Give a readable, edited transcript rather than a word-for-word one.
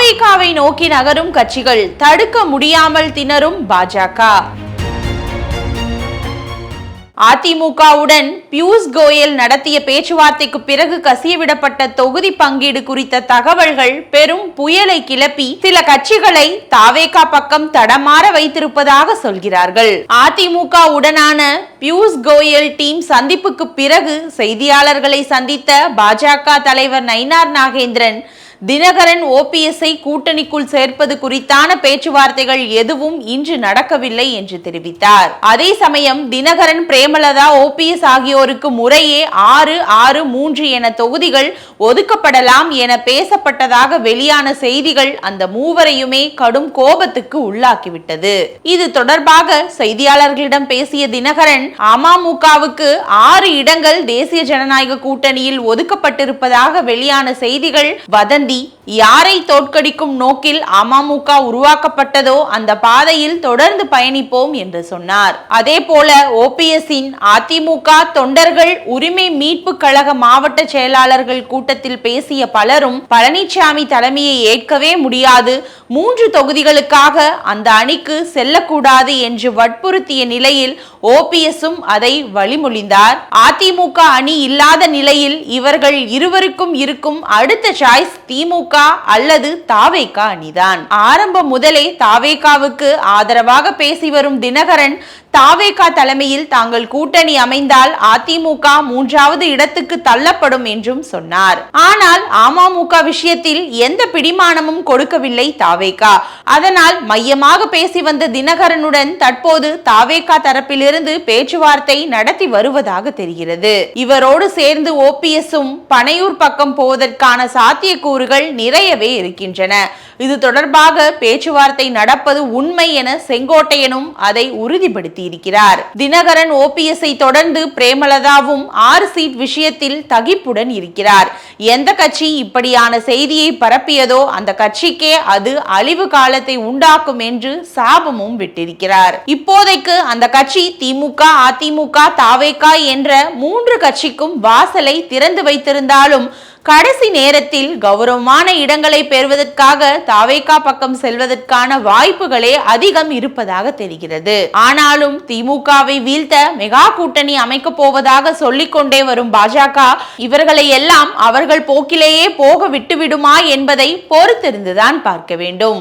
தாவேகாவை நோக்கி நகரும் கட்சிகள், தடுக்க முடியாமல் திணறும் பாஜக. அதிமுகவுடன் பியூஷ் கோயல் நடத்திய பேச்சுவார்த்தைக்கு பிறகு கசியவிடப்பட்ட தொகுதி பங்கீடு குறித்த தகவல்கள் பெரும் புயலை கிளப்பி சில கட்சிகளை தாவேகா பக்கம் தடமாற வைத்திருப்பதாக சொல்கிறார்கள். அதிமுக உடனான பியூஷ் கோயல் டீம் சந்திப்புக்கு பிறகு செய்தியாளர்களை சந்தித்த பாஜக தலைவர் நயினார் நாகேந்திரன், தினகரன் ஓபிஎஸ்ஐ கூட்டணிக்குள் சேர்ப்பது குறித்தான பேச்சுவார்த்தைகள் எதுவும் இன்று நடக்கவில்லை என்று தெரிவித்தார். அதே சமயம் தினகரன், பிரேமலதா, ஓபிஎஸ் ஆகியோருக்கு முறையே 6, 6, 3 என தொகுதிகள் ஒதுக்கப்படலாம் என பேசப்பட்டதாக வெளியான செய்திகள் அந்த மூவரையுமே கடும் கோபத்துக்கு உள்ளாக்கிவிட்டது. இது தொடர்பாக செய்தியாளர்களிடம் பேசிய தினகரன், அமமுகவுக்கு 6 இடங்கள் தேசிய ஜனநாயக கூட்டணியில் ஒதுக்கப்பட்டிருப்பதாக வெளியான செய்திகள் வதந்தி. யாரை தோற்கடிக்கும் நோக்கில் அமமுக உருவாக்கப்பட்டதோ அந்த பாதையில் தொடர்ந்து பயணிப்போம் என்று சொன்னார். அதே போல ஓபிஎஸ்ஸின் அதிமுக தொண்டர்கள் உரிமை மீட்பு கழக மாவட்ட செயலாளர்கள் கூட்டத்தில் பேசிய பலரும் பழனிசாமி தலைமையை ஏற்கவே முடியாது, 3 தொகுதிகளுக்காக அந்த அணிக்கு செல்லக்கூடாது என்று வற்புறுத்திய நிலையில் ஓபிஎஸ்ஸும் அதை வழிமொழிந்தார். அதிமுக அணி இல்லாத நிலையில் இவர்கள் இருவருக்கும் இருக்கும் அடுத்த சாய்ஸ் திமுக அல்லது தாவேகா அணிதான். ஆரம்பம் முதலே தாவேகாவுக்கு ஆதரவாக பேசி வரும் தினகரன், தாவேகா தலைமையில் தாங்கள் கூட்டணி அமைந்தால் அதிமுக 3வது இடத்துக்கு தள்ளப்படும் என்றும் சொன்னார். ஆனால் அமமுக விஷயத்தில் எந்த பிடிமானமும் கொடுக்கவில்லை தாவேகா. அதனால் மையமாக பேசி வந்த தினகரனுடன் தற்போது தாவேகா தரப்பிலிருந்து பேச்சுவார்த்தை நடத்தி வருவதாக தெரிகிறது. இவரோடு சேர்ந்து ஓபிஎஸ்ஸும் பனையூர் பக்கம் போவதற்கான சாத்தியக்கூறுகள் நிறையவே இருக்கின்றன. இது தொடர்பாக பேச்சுவார்த்தை நடப்பது உண்மை என செங்கோட்டையனும் அதை உறுதிப்படுத்தி இருக்கிறார். தினகரன் ஓபிஎஸ்ஐ தொடர்ந்து பிரேமலதாவும் 6 சீட் விஷயத்தில் தகிப்புடன் இருக்கிறார். எந்த கட்சி இப்படியான செய்தியை பரப்பியதோ அந்த கட்சிக்கே அது அழிவு காலத்தை உண்டாக்கும் என்று சாபமும் விட்டிருக்கிறார். இப்போதைக்கு அந்த கட்சி திமுக, அதிமுக, தாவேகா என்ற 3 கட்சிக்கும் வாசலை திறந்து வைத்திருந்தாலும் கடைசி நேரத்தில் கௌரவமான இடங்களை பெறுவதற்காக தாவேகா பக்கம் செல்வதற்கான வாய்ப்புகளே அதிகம் இருப்பதாக தெரிகிறது. ஆனாலும் திமுகவை வீழ்த்த மெகா கூட்டணி அமைக்க போவதாக சொல்லிக் கொண்டே வரும் பாஜக இவர்களை எல்லாம் அவர்கள் போக்கிலேயே போக விட்டுவிடுமா என்பதை பொறுத்திருந்துதான் பார்க்க வேண்டும்.